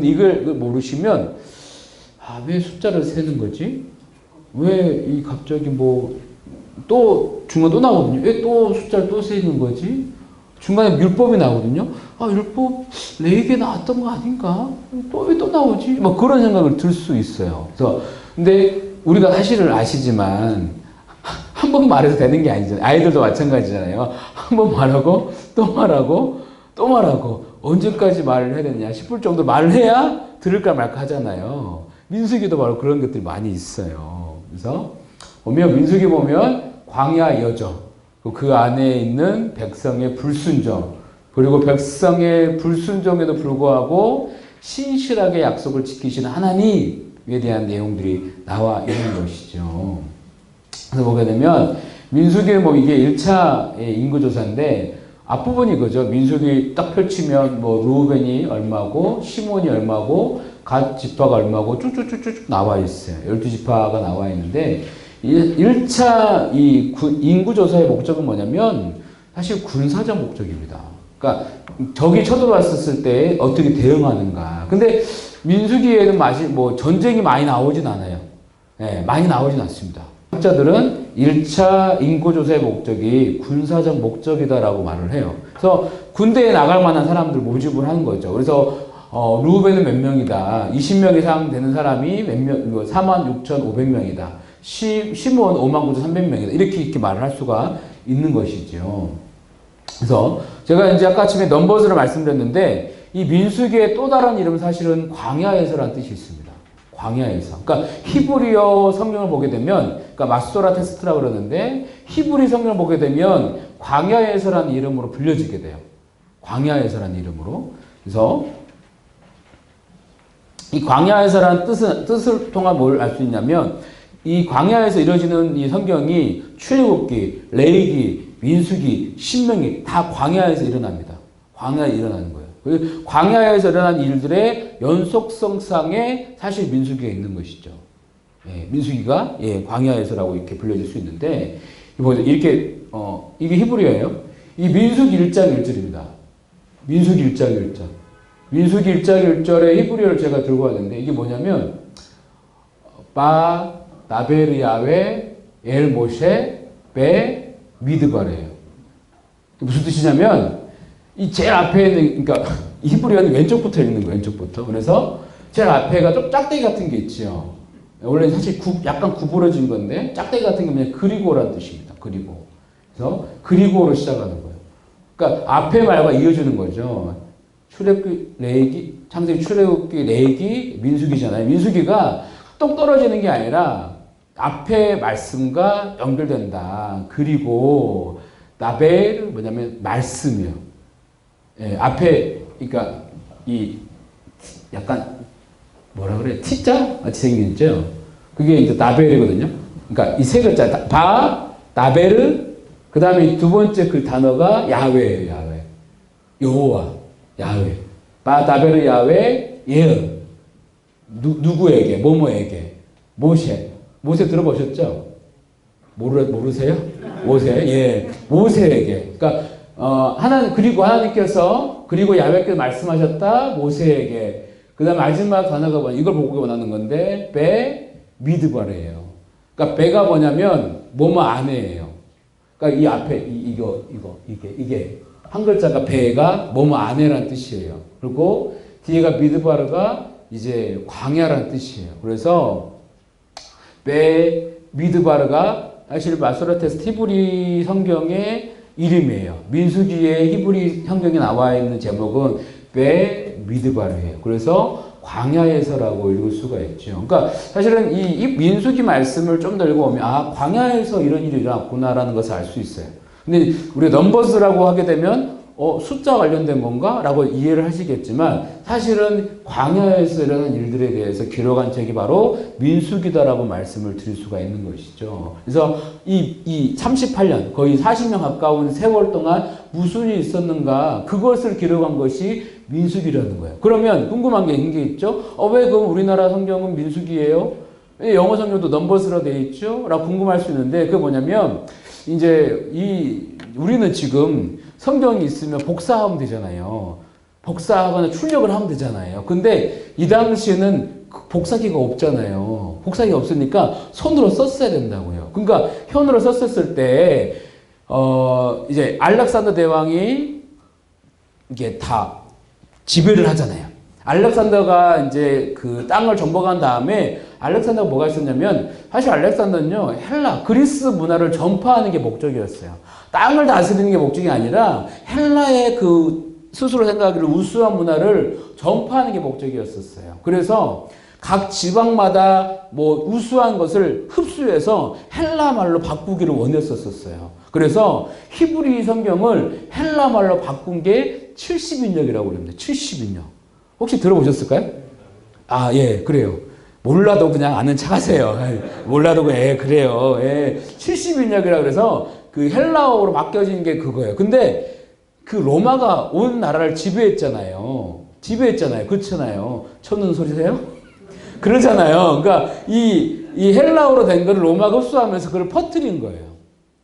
이걸 모르시면 왜 숫자를 세는 거지? 왜 이 갑자기 또 중간 또 나오거든요. 왜 또 숫자를 또 세는 거지? 중간에 율법이 나오거든요. 율법 4개 나왔던 거 아닌가? 왜 또 나오지? 그런 생각을 들 수 있어요. 그래서 근데 우리가 사실을 아시지만 한 번 말해서 되는 게 아니잖아요. 아이들도 마찬가지잖아요. 한 번 말하고 또 말하고 또 말하고 언제까지 말을 해야 되느냐 싶을 정도 말을 해야 들을까 말까 하잖아요. 민수기도 바로 그런 것들이 많이 있어요. 그래서 민수기 보면 광야 여정, 그 안에 있는 백성의 불순종, 그리고 백성의 불순종에도 불구하고 신실하게 약속을 지키시는 하나님에 대한 내용들이 나와 있는 것이죠. 그래서 보게 되면 민수기는 이게 1차 인구조사인데 앞부분이 그죠. 민수기 딱 펼치면 루벤이 얼마고 시몬이 얼마고 갓 지파가 얼마고 쭉쭉쭉쭉 나와 있어요. 12지파가 나와 있는데 1차 이 인구조사의 목적은 뭐냐면 사실 군사적 목적입니다. 그러니까 적이 쳐들어왔을 때 어떻게 대응하는가. 근데 민수기에는 전쟁이 많이 나오진 않아요. 많이 나오진 않습니다. 학자들은 1차 인구조사의 목적이 군사적 목적이다라고 말을 해요. 그래서 군대에 나갈 만한 사람들 모집을 하는 거죠. 그래서 루벤은 몇 명이다. 20명 이상 되는 사람이 몇 명, 46,500명이다. 시몬 59,300명이다. 이렇게 말을 할 수가 있는 것이죠. 그래서 제가 이제 아까 아침에 넘버즈를 말씀드렸는데 이 민수기의 또 다른 이름은 사실은 광야에서라는 뜻이 있습니다. 광야에서. 그러니까 히브리어 성경을 보게 되면, 그러니까 마소라 텍스트라고 그러는데 히브리 성경을 보게 되면 광야에서라는 이름으로 불려지게 돼요. 광야에서라는 이름으로. 그래서 이 광야에서라는 뜻을 통한 뭘 알 수 있냐면 이 광야에서 이루어지는 이 성경이 출애굽기, 레위기, 민수기, 신명기 다 광야에서 일어납니다. 광야에 일어나는 거예요. 광야에서 일어난 일들의 연속성상에 사실 민수기가 있는 것이죠. 민수기가 광야에서라고 이렇게 불려질 수 있는데 이렇게 이게 히브리어예요. 이 민수기 1장 1절입니다. 민수기 1장 1절. 민수기 1장 1절의 히브리어를 제가 들고 왔는데 이게 뭐냐면 바 나베르 야웨 엘 모셰 베 미드바래요. 무슨 뜻이냐면 이 제일 앞에 있는, 그러니까 히브리어는 왼쪽부터 읽는 거예요. 왼쪽부터. 그래서 제일 앞에가 좀 짝대기 같은 게 있죠. 원래 사실 약간 구부러진 건데 짝대기 같은 게 그냥 그리고라는 뜻입니다. 그리고. 그래서 그리고로 시작하는 거예요. 그러니까 앞에 말과 이어주는 거죠. 출애굽기, 레위기, 창세기, 출애굽기, 레위기, 민수기잖아요. 민수기가 똑 떨어지는 게 아니라 앞에 말씀과 연결된다. 그리고 나벨 뭐냐면 말씀이요. 앞에 그러니까 이 약간 뭐라 그래 T자 같이 생겼죠. 그게 이제 나벨이거든요. 그러니까 이 세 글자 바 나베르 그 다음에 두 번째 그 단어가 야훼예요. 야훼 여호와 야훼 바 나베르 야훼 예언 누구에게 뭐뭐에게 모세 들어보셨죠? 모르세요? 모세에게. 그러니까 그리고 하나님께서 그리고 야훼께서 말씀하셨다 모세에게. 그다음 마지막 단어가 뭐냐 이걸 보고 원하는 건데 베 미드바르예요. 그러니까 베가 뭐냐면 뭐뭐 안에예요. 그러니까 이 앞에 이게 한 글자가 베가 뭐뭐 안에란 뜻이에요. 그리고 뒤에가 미드바르가 이제 광야란 뜻이에요. 그래서 베 미드바르가 사실 마소라테스 히브리 성경의 이름이에요. 민수기의 히브리 성경에 나와 있는 제목은 베 미드바르예요. 그래서 광야에서라고 읽을 수가 있죠. 그러니까 사실은 이 민수기 말씀을 좀 더 읽어보면 광야에서 이런 일이 일어났구나라는 것을 알 수 있어요. 근데 우리가 넘버스라고 하게 되면 숫자 관련된 건가? 라고 이해를 하시겠지만 사실은 광야에서 일어난 일들에 대해서 기록한 책이 바로 민수기다라고 말씀을 드릴 수가 있는 것이죠. 그래서 이 38년 거의 40년 가까운 세월 동안 무슨 일이 있었는가 그것을 기록한 것이 민수기라는 거예요. 그러면 궁금한 게 있죠? 왜 그럼 우리나라 성경은 민수기예요? 왜 영어 성경도 넘버스로 되어 있죠? 라고 궁금할 수 있는데 그게 뭐냐면 이제 우리는 지금 성경이 있으면 복사하면 되잖아요. 복사하거나 출력을 하면 되잖아요. 근데 이 당시에는 복사기가 없잖아요. 복사기가 없으니까 손으로 썼어야 된다고요. 그러니까 현으로 썼을 때 이제 알렉산더 대왕이 이게 다 지배를 하잖아요. 알렉산더가 이제 그 땅을 정복한 다음에 알렉산더가 뭐가 있었냐면, 사실 알렉산더는요, 헬라, 그리스 문화를 전파하는 게 목적이었어요. 땅을 다스리는 게 목적이 아니라 헬라의 그 스스로 생각하기를 우수한 문화를 전파하는 게 목적이었었어요. 그래서 각 지방마다 뭐 우수한 것을 흡수해서 헬라 말로 바꾸기를 원했었어요. 그래서 히브리 성경을 헬라 말로 바꾼 게 70인역이라고 그럽니다. 70인역. 혹시 들어보셨을까요? 아, 예, 그래요. 몰라도 그냥 아는 척하세요. 몰라도 그래요. 예, 70인역이라 그래서 그 헬라어로 바뀌어진 게 그거예요. 근데 그 로마가 온 나라를 지배했잖아요. 그렇잖아요. 쳐는 소리세요? 그러잖아요. 그러니까 이 헬라어로 된 거를 로마가 흡수하면서 그걸 퍼뜨린 거예요.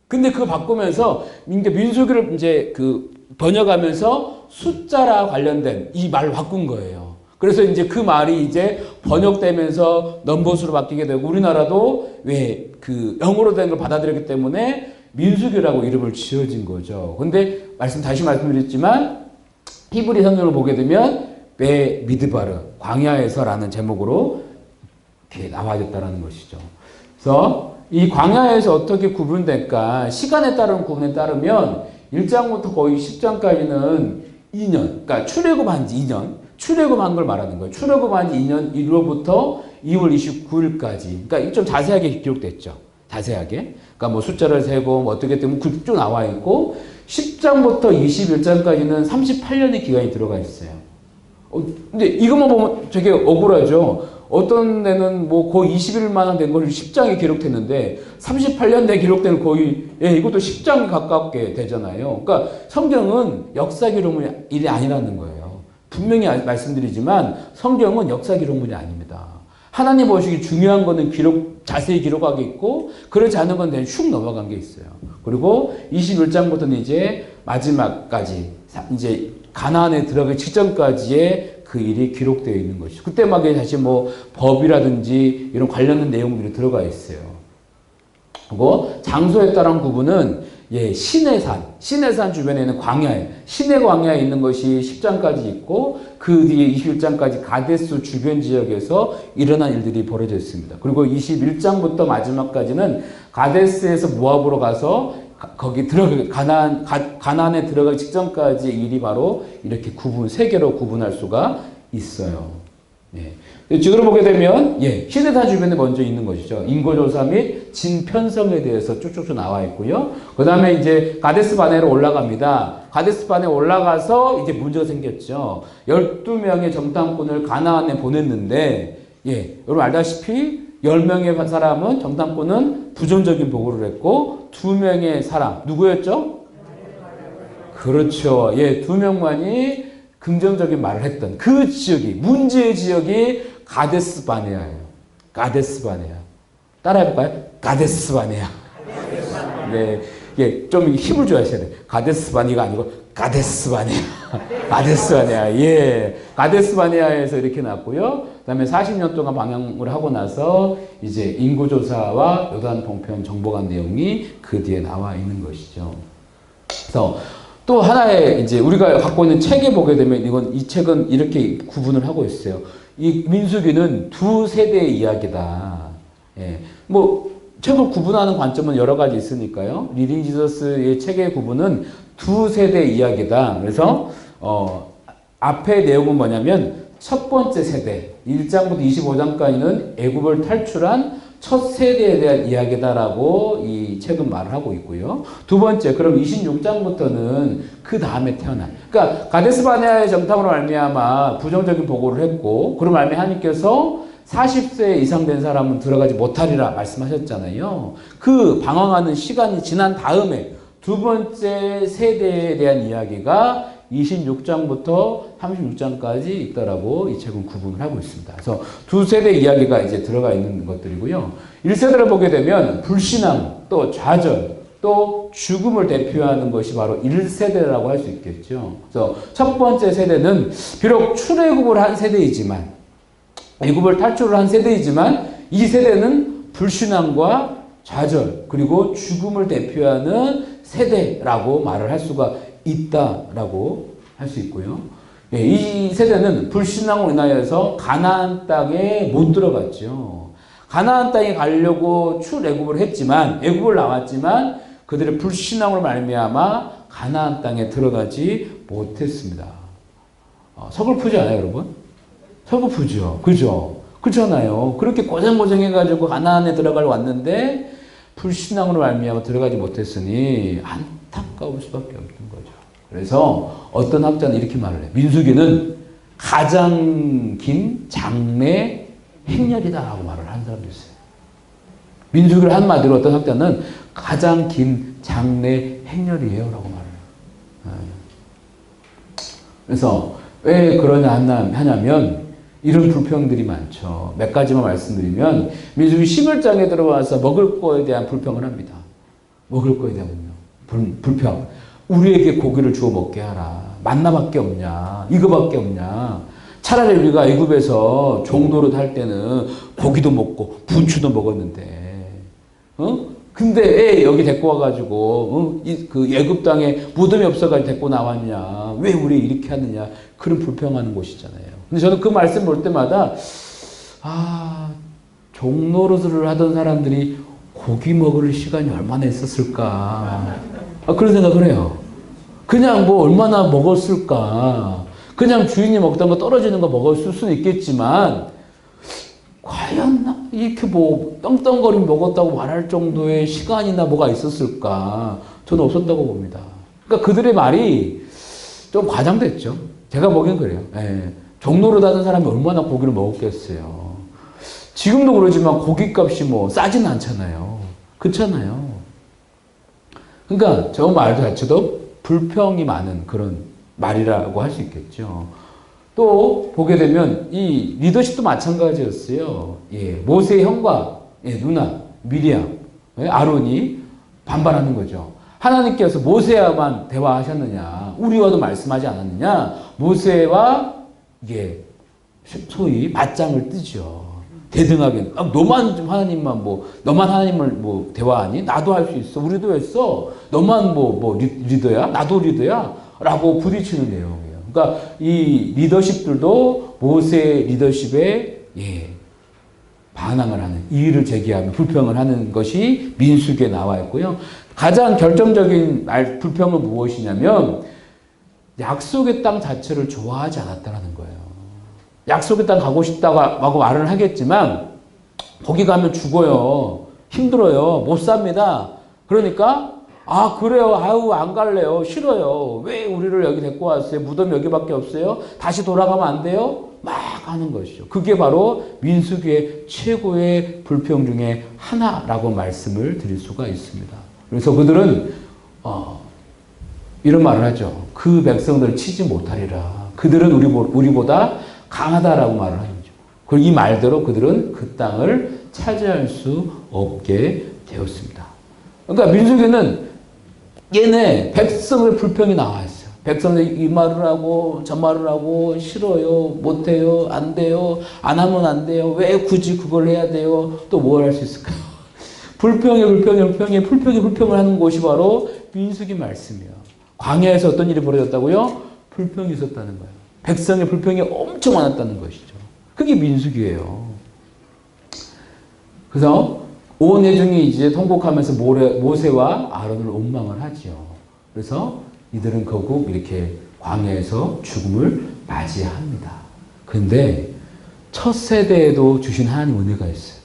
근데 그거 바꾸면서 민수기를 이제 그 번역하면서 숫자라 관련된 이 말을 바꾼 거예요. 그래서 이제 그 말이 이제 번역되면서 넘버수로 바뀌게 되고, 우리나라도 왜 그 영어로 된 걸 받아들였기 때문에 민수기라고 이름을 지어진 거죠. 근데 다시 말씀드렸지만 히브리 성경을 보게 되면 베 미드바르, 광야에서라는 제목으로 이렇게 나와졌다는 것이죠. 그래서 이 광야에서 어떻게 구분될까? 시간에 따른 구분에 따르면 1장부터 거의 10장까지는 2년, 그러니까 출애굽한 지 2년, 출애굽한 걸 말하는 거예요. 출애굽한 지 2년 1월부터 2월 29일까지. 그러니까 좀 자세하게 기록됐죠. 자세하게. 그러니까 뭐 숫자를 세고 뭐 어떻게 되면 쭉 나와 있고, 10장부터 21장까지는 38년의 기간이 들어가 있어요. 근데 이것만 보면 되게 억울하죠. 어떤 데는 뭐 거의 20일 만한 된 걸 10장에 기록했는데 38년 내 기록된 거의, 이것도 10장 가깝게 되잖아요. 그러니까 성경은 역사 기록물이 아니라는 거예요. 분명히 말씀드리지만 성경은 역사 기록물이 아닙니다. 하나님 보시기 중요한 거는 자세히 기록하게 있고, 그렇지 않은 건 그냥 슉 넘어간 게 있어요. 그리고 21장부터는 이제 마지막까지 이제 가나안에 들어가기 직전까지의 그 일이 기록되어 있는 것이죠. 그때 막 다시 뭐 법이라든지 이런 관련된 내용들이 들어가 있어요. 그리고 장소에 따른 구분은 신의 산 주변에 있는 광야에, 신의 광야에 있는 것이 10장까지 있고, 그 뒤에 21장까지 가데스 주변 지역에서 일어난 일들이 벌어져 있습니다. 그리고 21장부터 마지막까지는 가데스에서 모압으로 가서 거기 가나안에 들어가기 직전까지의 일이 바로 이렇게 세 개로 구분할 수가 있어요. 지도를 보게 되면 시내산 주변에 먼저 있는 것이죠. 인구조사 및 진편성에 대해서 쭉쭉쭉 나와 있고요. 그 다음에 이제 가데스 바네로 올라갑니다. 가데스 바네 올라가서 이제 문제가 생겼죠. 12명의 정탐꾼을 가나안에 보냈는데, 여러분 알다시피 10명의 사람은 정탐꾼은 부정적인 보고를 했고, 2명의 사람 누구였죠? 그렇죠. 2명만이 긍정적인 말을 했던 그 지역이, 문제의 지역이 가데스 바네아예요. 가데스 바네아. 따라해볼까요? 가데스 바네아. 네, 좀 힘을 줘야 돼요. 가데스 바네아가 아니고 가데스 바네아. 가데스 바네아. 가데스 바네아에서 이렇게 났고요. 그다음에 40년 동안 방황을 하고 나서 이제 인구조사와 요단 동편 정복한 내용이 그 뒤에 나와 있는 것이죠. 그래서 또 하나의 이제 우리가 갖고 있는 책에 보게 되면 이 책은 이렇게 구분을 하고 있어요. 이 민수기는 두 세대의 이야기다. 뭐 책을 구분하는 관점은 여러 가지 있으니까요. 리딩 지저스의 책의 구분은 두 세대의 이야기다. 그래서 앞의 내용은 뭐냐면 첫 번째 세대 1장부터 25장까지는 애굽을 탈출한 첫 세대에 대한 이야기다라고 이 책은 말을 하고 있고요. 두 번째, 그럼 26장부터는 그 다음에 태어난. 그러니까 가데스 바네아의 정탐으로 말미암아 부정적인 보고를 했고, 그럼 말미암아 하나님께서 40세 이상 된 사람은 들어가지 못하리라 말씀하셨잖아요. 그 방황하는 시간이 지난 다음에 두 번째 세대에 대한 이야기가 26장부터 36장까지 있다라고 이 책은 구분을 하고 있습니다. 그래서 두 세대 이야기가 이제 들어가 있는 것들이고요. 1세대를 보게 되면 불신앙, 또 좌절, 또 죽음을 대표하는 것이 바로 1세대라고 할 수 있겠죠. 그래서 첫 번째 세대는 비록 출애굽을 한 세대이지만, 애굽을 탈출을 한 세대이지만 이 세대는 불신앙과 좌절 그리고 죽음을 대표하는 세대라고 말을 할 수가 있다라고 할 수 있고요. 이 세대는 불신앙으로 인하여서 가나안 땅에 못 들어갔죠. 가나안 땅에 가려고 출애굽을 했지만, 애굽을 나왔지만 그들의 불신앙으로 말미암아 가나안 땅에 들어가지 못했습니다. 서글프지 않아요, 여러분? 서글프죠. 그죠? 그렇잖아요. 그렇게 고생해가지고 가나안에 들어갈 왔는데 불신앙으로 말미암아 들어가지 못했으니 안타까울 수밖에 없는 거죠. 그래서 어떤 학자는 이렇게 말을 해요. 민수기는 가장 긴 장래 행렬이다라고 말을 하는 사람도 있어요. 민수기를 한마디로 어떤 학자는 가장 긴 장래 행렬이에요 라고 말을 해요. 그래서 왜 그러냐 하냐면 이런 불평들이 많죠. 몇 가지만 말씀드리면 민수기 11장에 들어와서 먹을 거에 대한 불평을 합니다. 먹을 거에 대한 불평. 우리에게 고기를 주워 먹게 하라. 만나밖에 없냐. 이거밖에 없냐. 차라리 우리가 애굽에서 종노릇 할 때는 고기도 먹고 부추도 먹었는데, 근데 왜 여기 데리고 와가지고 그 애굽 땅에 무덤이 없어가지고 데리고 나왔냐? 왜 우리 이렇게 하느냐? 그런 불평하는 곳이잖아요. 근데 저는 그 말씀 볼 때마다 종노릇을 하던 사람들이 고기 먹을 시간이 얼마나 있었을까? 그런 생각을 해요. 그냥 뭐 얼마나 먹었을까? 그냥 주인이 먹던 거 떨어지는 거 먹었을 수는 있겠지만 과연 이렇게 뭐 떵떵거리며 먹었다고 말할 정도의 시간이나 뭐가 있었을까? 저는 없었다고 봅니다. 그러니까 그들의 말이 좀 과장됐죠. 제가 보기엔 그래요. 종로를 다는 사람이 얼마나 고기를 먹었겠어요. 지금도 그러지만 고깃값이 뭐 싸지는 않잖아요. 그렇잖아요. 그러니까 저 말 자체도 불평이 많은 그런 말이라고 할 수 있겠죠. 또 보게 되면 이 리더십도 마찬가지였어요. 모세의 형과 누나 미리암, 아론이 반발하는 거죠. 하나님께서 모세와만 대화하셨느냐, 우리와도 말씀하지 않았느냐. 모세와 이게 소위 맞짱을 뜨죠. 대등하게. 너만 좀 하나님만 너만 하나님을 대화하니? 나도 할 수 있어. 우리도 했어. 너만 리더야? 나도 리더야? 라고 부딪히는 내용이에요. 그러니까 이 리더십들도 모세의 리더십에 반항을 하는, 이의를 제기하며 불평을 하는 것이 민수기에 나와 있고요. 가장 결정적인 불평은 무엇이냐면 약속의 땅 자체를 좋아하지 않았다는 거예요. 약속의 땅 가고 싶다고 말을 하겠지만 거기 가면 죽어요. 힘들어요. 못 삽니다. 그러니까 그래요. 안 갈래요. 싫어요. 왜 우리를 여기 데리고 왔어요? 무덤이 여기밖에 없어요? 다시 돌아가면 안 돼요? 막 하는 것이죠. 그게 바로 민수기의 최고의 불평 중에 하나라고 말씀을 드릴 수가 있습니다. 그래서 그들은 이런 말을 하죠. 그 백성들을 치지 못하리라. 그들은 우리보다 강하다라고 말을 하죠. 그리고 이 말대로 그들은 그 땅을 차지할 수 없게 되었습니다. 그러니까 민수기는 얘네 백성의 불평이 나와 있어요. 백성들이 이 말을 하고 저 말을 하고 싫어요, 못해요, 안 돼요, 안 하면 안 돼요, 왜 굳이 그걸 해야 돼요, 또 뭘 할 수 있을까요? 불평을 하는 곳이 바로 민수기 말씀이에요. 광야에서 어떤 일이 벌어졌다고요? 불평이 있었다는 거예요. 백성의 불평이 엄청 많았다는 것이죠. 그게 민수기예요. 그래서 온 회중이 이제 통곡하면서 모세와 아론을 원망을 하지요. 그래서 이들은 결국 이렇게 광야에서 죽음을 맞이합니다. 그런데 첫 세대에도 주신 하나님 은혜가 있어요.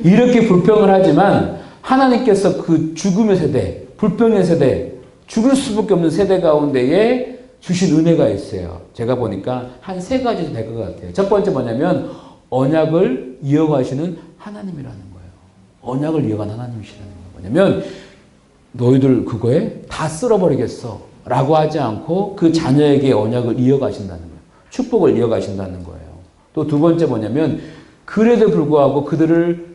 이렇게 불평을 하지만 하나님께서 그 죽음의 세대, 불평의 세대, 죽을 수밖에 없는 세대 가운데에 주신 은혜가 있어요. 제가 보니까 한 3가지 될 것 같아요. 첫 번째 뭐냐면 언약을 이어가시는 하나님이라는 거예요. 언약을 이어가는 하나님이시라는 거예요. 뭐냐면 너희들 그거에 다 쓸어버리겠어 라고 하지 않고 그 자녀에게 언약을 이어가신다는 거예요. 축복을 이어가신다는 거예요. 또 두 번째 뭐냐면 그래도 불구하고 그들을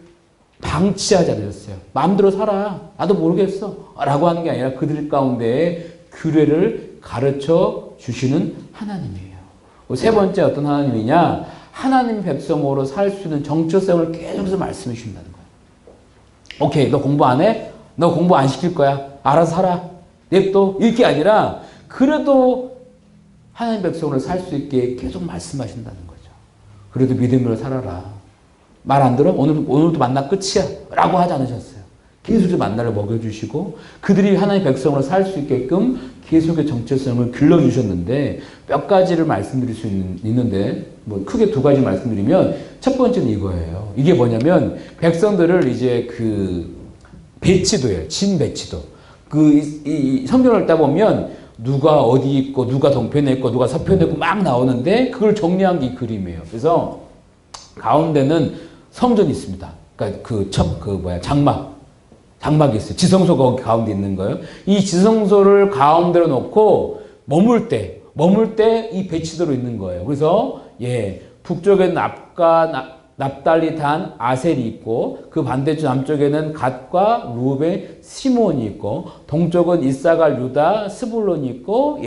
방치하지 않으셨어요. 마음대로 살아. 나도 모르겠어. 라고 하는 게 아니라 그들 가운데 규례를 가르쳐 주시는 하나님이에요. 세 번째 어떤 하나님이냐? 하나님 백성으로 살 수 있는 정체성을 계속해서 말씀해 주신다는 거예요. 오케이, 너 공부 안 해? 너 공부 안 시킬 거야. 알아서 살아. 냅둬. 이게 아니라 그래도 하나님 백성으로 살 수 있게 계속 말씀하신다는 거죠. 그래도 믿음으로 살아라. 말 안 들어? 오늘도 만나 끝이야. 라고 하지 않으셨어요. 계속해서 만나를 먹여주시고 그들이 하나님 백성으로 살 수 있게끔 계속의 정체성을 길러주셨는데 몇 가지를 말씀드릴 수 있는데 뭐 크게 두 가지 말씀드리면 첫 번째는 이거예요. 이게 뭐냐면 백성들을 이제 그 배치도예요. 진 배치도. 이 성경을 읽다 보면 누가 어디 있고 누가 동편에 있고 누가 서편에 있고 막 나오는데 그걸 정리한 게 이 그림이에요. 그래서 가운데는 성전이 있습니다. 그러니까 장막이 있어요. 지성소가 거기 가운데 있는 거예요. 이 지성소를 가운데로 놓고 머물 때 이 배치도로 있는 거예요. 그래서 북쪽에는 납달리, 단, 아셀이 있고 그 반대쪽 남쪽에는 갓과 루벤, 시몬이 있고 동쪽은 이사갈, 유다, 스불론이 있고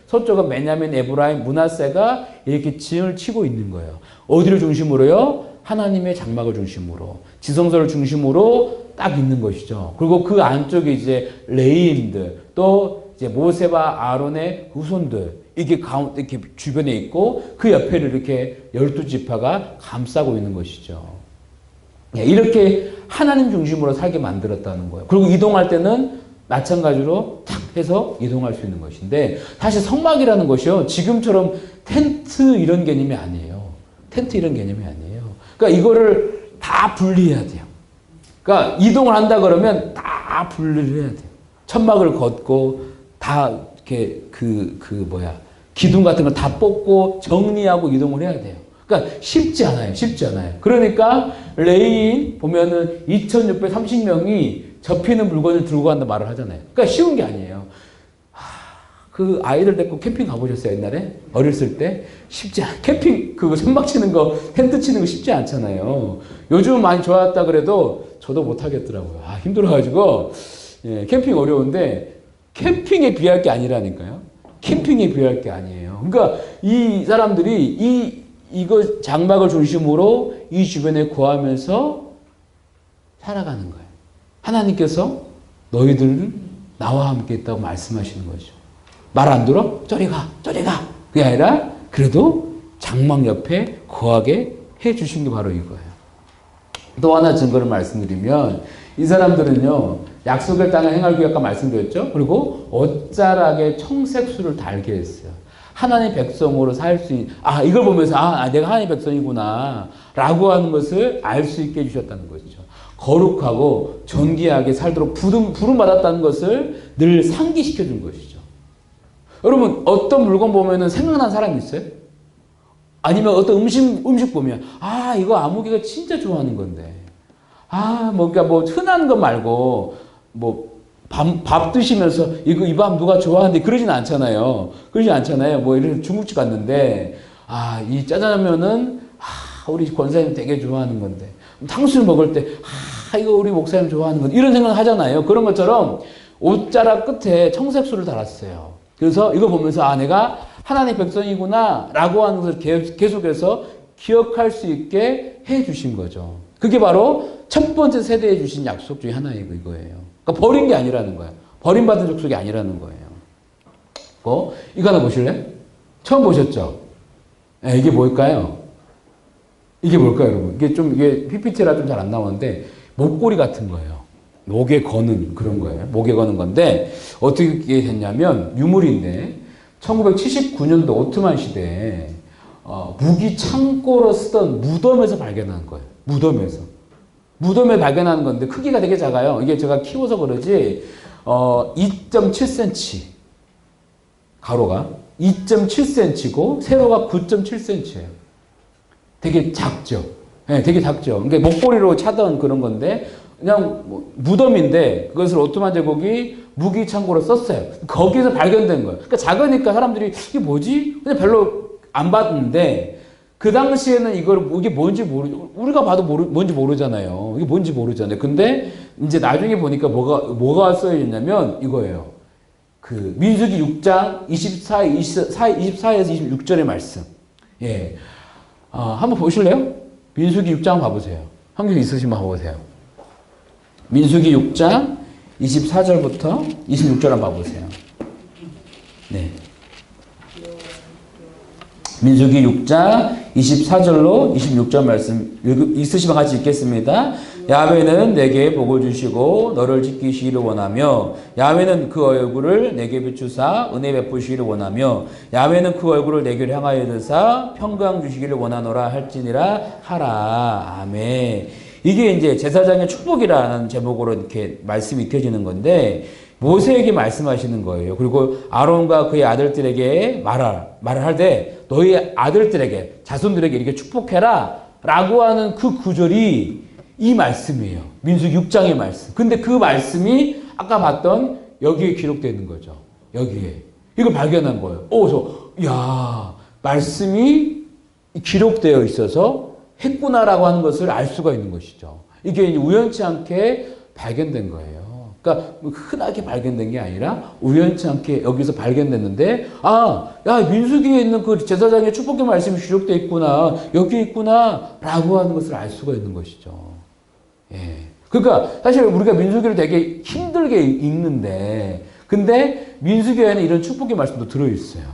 서쪽은 베냐민, 에브라임, 므낫세가 이렇게 진을 치고 있는 거예요. 어디를 중심으로요? 하나님의 장막을 중심으로 지성소를 중심으로 딱 있는 것이죠. 그리고 그 안쪽에 이제 레위인들 또 이제 모세와 아론의 후손들 이게 가운데 이렇게 주변에 있고 그 옆에를 이렇게 12지파가 감싸고 있는 것이죠. 이렇게 하나님 중심으로 살게 만들었다는 거예요. 그리고 이동할 때는 마찬가지로 탁 해서 이동할 수 있는 것인데 사실 성막이라는 것이요. 지금처럼 텐트 이런 개념이 아니에요. 텐트 이런 개념이 아니에요. 그러니까 이거를 다 분리해야 돼요. 그러니까 이동을 한다 그러면 다 분리를 해야 돼요. 천막을 걷고 다 이렇게 기둥 같은 걸 다 뽑고 정리하고 이동을 해야 돼요. 그러니까 쉽지 않아요. 그러니까 레위인 보면은 2630명이 접히는 물건을 들고 간다 말을 하잖아요. 그러니까 쉬운 게 아니에요. 그 아이들 데리고 캠핑 가보셨어요? 옛날에? 어렸을 때? 쉽지 않아. 캠핑, 천막 치는 거, 텐트 치는 거 쉽지 않잖아요. 요즘 많이 좋아졌다 그래도 저도 못 하겠더라고요. 힘들어가지고, 캠핑 어려운데, 캠핑에 비할 게 아니라니까요. 캠핑에 비할 게 아니에요. 그러니까 이 사람들이 이거 장막을 중심으로 이 주변에 거하면서 살아가는 거예요. 하나님께서 너희들은 나와 함께 있다고 말씀하시는 거죠. 말 안 들어? 저리 가. 그게 아니라 그래도 장막 옆에 거하게 해 주신 게 바로 이거예요. 또 하나 증거를 말씀드리면 이 사람들은요. 약속의 땅을 행하기 위해 아까 말씀드렸죠. 그리고 옷자락에 청색수를 달게 했어요. 하나님의 백성으로 살 수 있는 이걸 보면서 내가 하나님의 백성이구나 라고 하는 것을 알 수 있게 해주셨다는 것이죠. 거룩하고 존귀하게 살도록 부름 받았다는 것을 늘 상기시켜 준 것이죠. 여러분 어떤 물건 보면은 생각나는 사람이 있어요? 아니면 어떤 음식 보면 이거 아무개가 진짜 좋아하는 건데 그러니까 흔한 거 말고 밥 드시면서 이 밥 누가 좋아하는데 그러진 않잖아요. 이런 중국집 갔는데 이 짜장면은 우리 권사님 되게 좋아하는 건데 탕수육 먹을 때 이거 우리 목사님 좋아하는 건데 이런 생각 하잖아요. 그런 것처럼 옷자락 끝에 청색수를 달았어요. 그래서 이거 보면서 내가 하나님의 백성이구나 라고 하는 것을 계속해서 기억할 수 있게 해 주신 거죠. 그게 바로 첫 번째 세대에 주신 약속 중에 하나이고 이거예요. 그러니까 버린 게 아니라는 거예요. 버림받은 족속이 아니라는 거예요. 이거 하나 보실래요? 처음 보셨죠? 이게 뭘까요? 여러분? 이게 PPT라 좀 잘 안 나오는데 목걸이 같은 거예요. 목에 거는 그런 거예요. 목에 거는 건데 어떻게 됐냐면 유물인데 1979년도 오트만 시대에 무기 창고로 쓰던 무덤에서 발견한 거예요. 무덤에 발견하는 건데 크기가 되게 작아요. 이게 제가 키워서 그러지 2.7cm 가로가 2.7cm고 세로가 9.7cm예요. 되게 작죠. 되게 작죠. 그러니까 목걸이로 차던 그런 건데 그냥 무덤인데 그것을 오토만 제국이 무기 창고로 썼어요. 거기서 발견된 거예요. 그러니까 작으니까 사람들이 이게 뭐지? 그냥 별로 안 봤는데 그 당시에는 이게 뭔지 우리가 봐도 뭔지 모르잖아요. 이게 뭔지 모르잖아요. 근데 이제 나중에 보니까 뭐가 써여 있냐면 이거예요. 그 민수기 6장 24에서 26절의 말씀. 예. 한번 보실래요? 민수기 6장 봐보세요. 성경 있으시면 봐보세요. 민수기 6장 24절부터 26절 한번 봐보세요. 네. 민수기 6장 24절로 26절 말씀 있으시면 같이 읽겠습니다. 야훼는 내게 복을 주시고 너를 지키시기를 원하며 야훼는 그 얼굴을 내게 비추사 은혜 베푸시기를 원하며 야훼는 그 얼굴을 내게로 향하여 드사 평강 주시기를 원하노라 할지니라 하라. 아멘. 이게 이제 제사장의 축복이라는 제목으로 이렇게 말씀이 펴지는 건데 모세에게 말씀하시는 거예요. 그리고 아론과 그의 아들들에게 말을 할 때 너희 아들들에게 자손들에게 이렇게 축복해라 라고 하는 그 구절이 이 말씀이에요. 민수기 6장의 말씀. 근데 그 말씀이 아까 봤던 여기에 기록되어 있는 거죠. 여기에. 이걸 발견한 거예요. 말씀이 기록되어 있어서 했구나라고 하는 것을 알 수가 있는 것이죠. 이게 우연치 않게 발견된 거예요. 그러니까 흔하게 발견된 게 아니라 우연치 않게 여기서 발견됐는데 민수기에 있는 그 제사장의 축복의 말씀이 기록되어 있구나. 여기 있구나. 라고 하는 것을 알 수가 있는 것이죠. 예. 그러니까 사실 우리가 민수기를 되게 힘들게 읽는데 근데 민수기에는 이런 축복의 말씀도 들어있어요.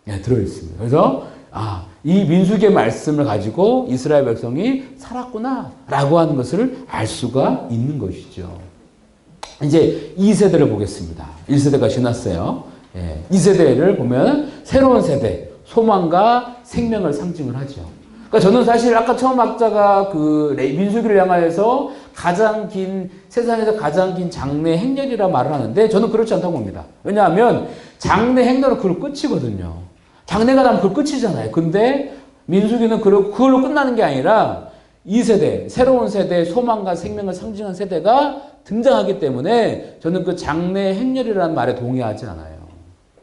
예, 들어있습니다. 그래서 이 민수기의 말씀을 가지고 이스라엘 백성이 살았구나 라고 하는 것을 알 수가 있는 것이죠. 이제 2세대를 보겠습니다. 1세대가 지났어요. 예, 2세대를 보면 새로운 세대, 소망과 생명을 상징을 하죠. 그러니까 저는 사실 아까 처음 학자가 그 민수기를 향하여서 세상에서 가장 긴 장래 행렬이라 말을 하는데 저는 그렇지 않다고 봅니다. 왜냐하면 장래 행렬은 그걸로 끝이거든요. 장래가 나면 그걸 끝이잖아요. 근데 민수기는 그걸로 끝나는 게 아니라 2세대, 새로운 세대, 소망과 생명을 상징한 세대가 등장하기 때문에 저는 그 장래 행렬이라는 말에 동의하지 않아요.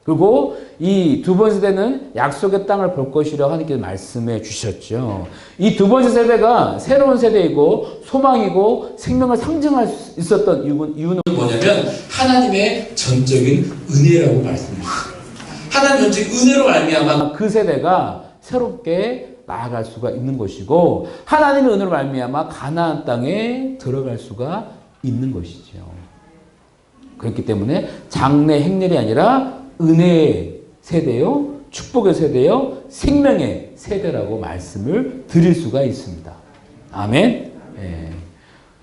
그리고 이 두 번째 세대는 약속의 땅을 볼 것이라고 하나님께서 말씀해 주셨죠. 이 두 번째 세대가 새로운 세대이고 소망이고 생명을 상징할 수 있었던 이유는 뭐냐면 하나님의 전적인 은혜라고 말씀해 주셨어요. 하나님의 전적인 은혜로 말미암아 그 세대가 새롭게 나아갈 수가 있는 것이고 하나님의 은혜로 말미암아 가나안 땅에 들어갈 수가 있는 것이죠. 그렇기 때문에 장래 행렬이 아니라 은혜의 세대요, 축복의 세대요, 생명의 세대라고 말씀을 드릴 수가 있습니다. 아멘. 예.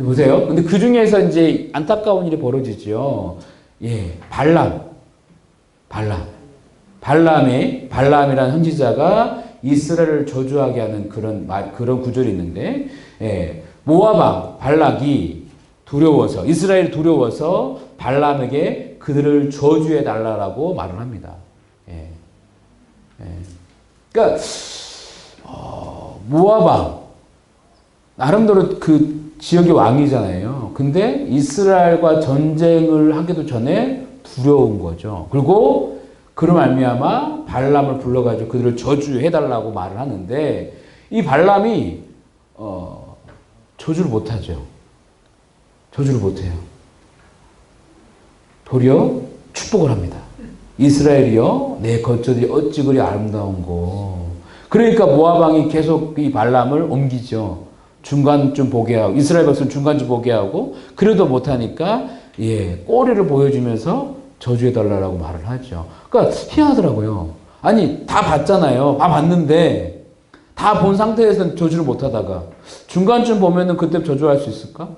보세요. 근데 그 중에서 이제 안타까운 일이 벌어지죠. 예, 발람이라는 선지자가 이스라엘을 저주하게 하는 그런 구절이 있는데, 예, 모압 왕 발락이 이스라엘이 두려워서 발람에게 그들을 저주해 달라고 말을 합니다. 예. 예. 그러니까, 모압 왕, 나름대로 그 지역의 왕이잖아요. 근데 이스라엘과 전쟁을 하기도 전에 두려운 거죠. 그리고 그로 말미암아 발람을 불러가지고 그들을 저주해달라고 말을 하는데 이 발람이 저주를 못하죠. 저주를 못해요. 도리어 축복을 합니다. 이스라엘이여 내 거처들이 어찌 그리 아름다운고. 그러니까 모압 왕이 계속 이 발람을 옮기죠. 중간쯤 보게 하고 이스라엘 백성 중간쯤 보게 하고 그래도 못하니까 꼬리를 보여주면서 저주해달라고 말을 하죠. 그러니까 희한하더라고요. 아니 다 봤잖아요. 다 봤는데 다 본 상태에서는 저주를 못하다가 중간쯤 보면은 그때 저주할 수 있을까?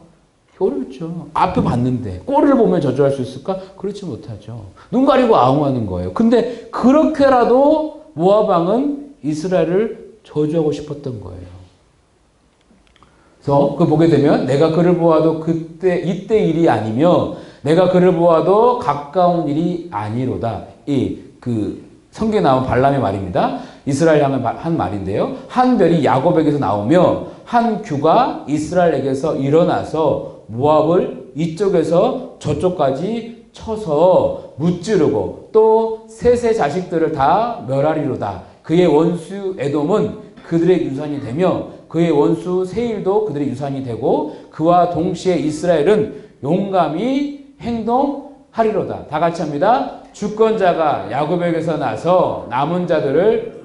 어렵죠. 앞에 봤는데 꼬리를 보면 저주할 수 있을까? 그렇지 못하죠. 눈 가리고 아웅하는 거예요. 근데 그렇게라도 모압 왕은 이스라엘을 저주하고 싶었던 거예요. 그래서 그걸 보게 되면 내가 그를 보아도 이때 일이 아니며 내가 그를 보아도 가까운 일이 아니로다. 그 성경에 나온 발람의 말입니다. 이스라엘 향한 한 말인데요. 한 별이 야곱에게서 나오며 한 규가 이스라엘에게서 일어나서 모압을 이쪽에서 저쪽까지 쳐서 무찌르고 또 셋의 자식들을 다 멸하리로다. 그의 원수 에돔은 그들의 유산이 되며 그의 원수 세일도 그들의 유산이 되고 그와 동시에 이스라엘은 용감히 행동하리로다. 다 같이 합니다. 주권자가 야곱에게서 나서 남은 자들을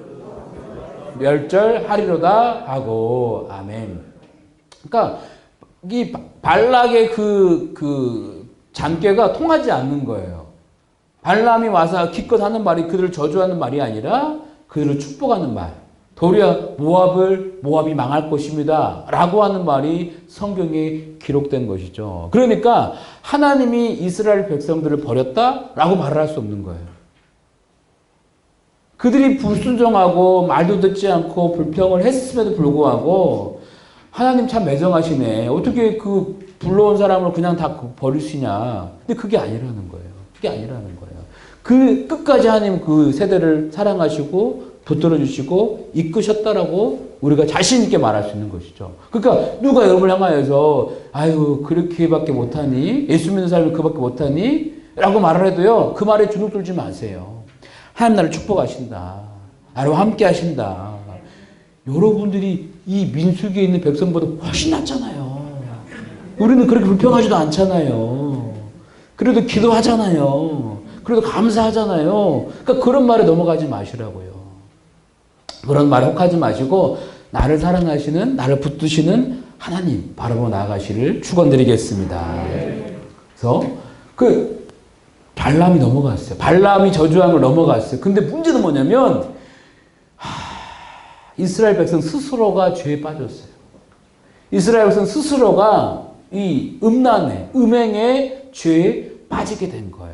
멸절하리로다 하고. 아멘. 그러니까 이 발락의 그 잔꾀가 통하지 않는 거예요. 발람이 와서 기껏 하는 말이 그들을 저주하는 말이 아니라 그들을 축복하는 말. 도리어 모압이 망할 것입니다 라고 하는 말이 성경에 기록된 것이죠. 그러니까 하나님이 이스라엘 백성들을 버렸다라고 말을 할 수 없는 거예요. 그들이 불순종하고 말도 듣지 않고 불평을 했음에도 불구하고 하나님 참 매정하시네. 어떻게 그 불러온 사람을 그냥 다 버리시냐. 근데 그게 아니라는 거예요. 그게 아니라는 거예요. 그 끝까지 하나님 그 세대를 사랑하시고 붙들어 주시고 이끄셨다라고 우리가 자신 있게 말할 수 있는 것이죠. 그러니까 누가 여러분을 향하여서 아유 그렇게밖에 못하니? 예수 믿는 사람이 그밖에 못하니? 라고 말을 해도요. 그 말에 주눅 들지 마세요. 하나님 나를 축복하신다. 나와 함께 하신다. 여러분들이 이 민수기에 있는 백성보다 훨씬 낫잖아요. 우리는 그렇게 불평하지도 않잖아요. 그래도 기도하잖아요. 그래도 감사하잖아요. 그러니까 그런 말에 넘어가지 마시라고요. 그런 말에 혹하지 마시고 나를 사랑하시는, 나를 붙드시는 하나님 바라보고 나아가시를 축원드리겠습니다. 그래서 그 발람이 넘어갔어요. 발람이 저주함을 넘어갔어요. 근데 문제는 뭐냐면 이스라엘 백성 스스로가 죄에 빠졌어요. 이스라엘 백성 스스로가 이 음행의 죄에 빠지게 된 거예요.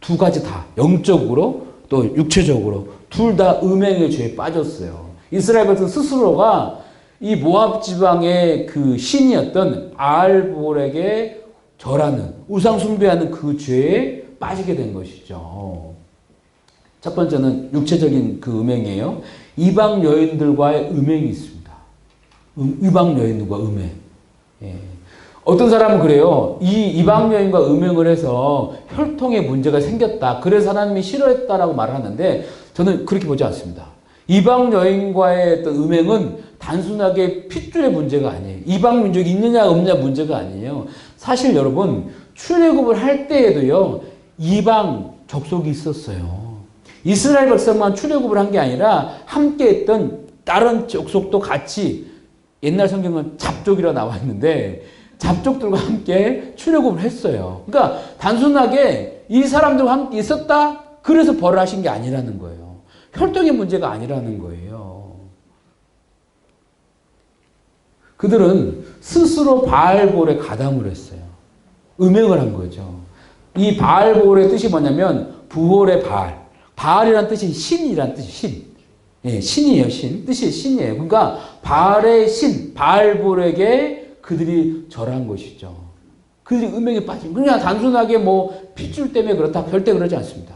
두 가지 다 영적으로 또 육체적으로 둘 다 음행의 죄에 빠졌어요. 이스라엘 백성 스스로가 이 모압 지방의 그 신이었던 바알볼에게 절하는 우상 숭배하는 그 죄에 빠지게 된 것이죠. 첫 번째는 육체적인 그 음행이에요. 이방 여인들과의 음행이 있습니다. 이방 여인들과 음행. 예. 어떤 사람은 그래요. 이 이방 여인과 음행을 해서 혈통에 문제가 생겼다. 그래서 하나님이 싫어했다라고 말을 하는데 저는 그렇게 보지 않습니다. 이방 여인과의 어떤 음행은 단순하게 핏줄의 문제가 아니에요. 이방 민족이 있느냐 없느냐 문제가 아니에요. 사실 여러분 출애굽을 할 때에도요. 이방 족속이 있었어요. 이스라엘 백성만 출애굽을 한 게 아니라 함께 했던 다른 족속도 같이 옛날 성경은 잡족이라 나와 있는데 잡족들과 함께 출애굽을 했어요. 그러니까 단순하게 이 사람들과 함께 있었다 그래서 벌을 하신 게 아니라는 거예요. 혈통의 문제가 아니라는 거예요. 그들은 스스로 바알볼에 가담을 했어요. 음행을 한 거죠. 이 바알볼의 뜻이 뭐냐면 부홀의 바알. 바알이란 뜻이 신이란 뜻이 신. 예, 신이에요, 신. 뜻이 신이에요. 그러니까 바알의 신, 바알볼에게 그들이 절한 것이죠. 그들이 음행에 빠진, 그냥 단순하게 뭐 핏줄 때문에 그렇다, 절대 그러지 않습니다.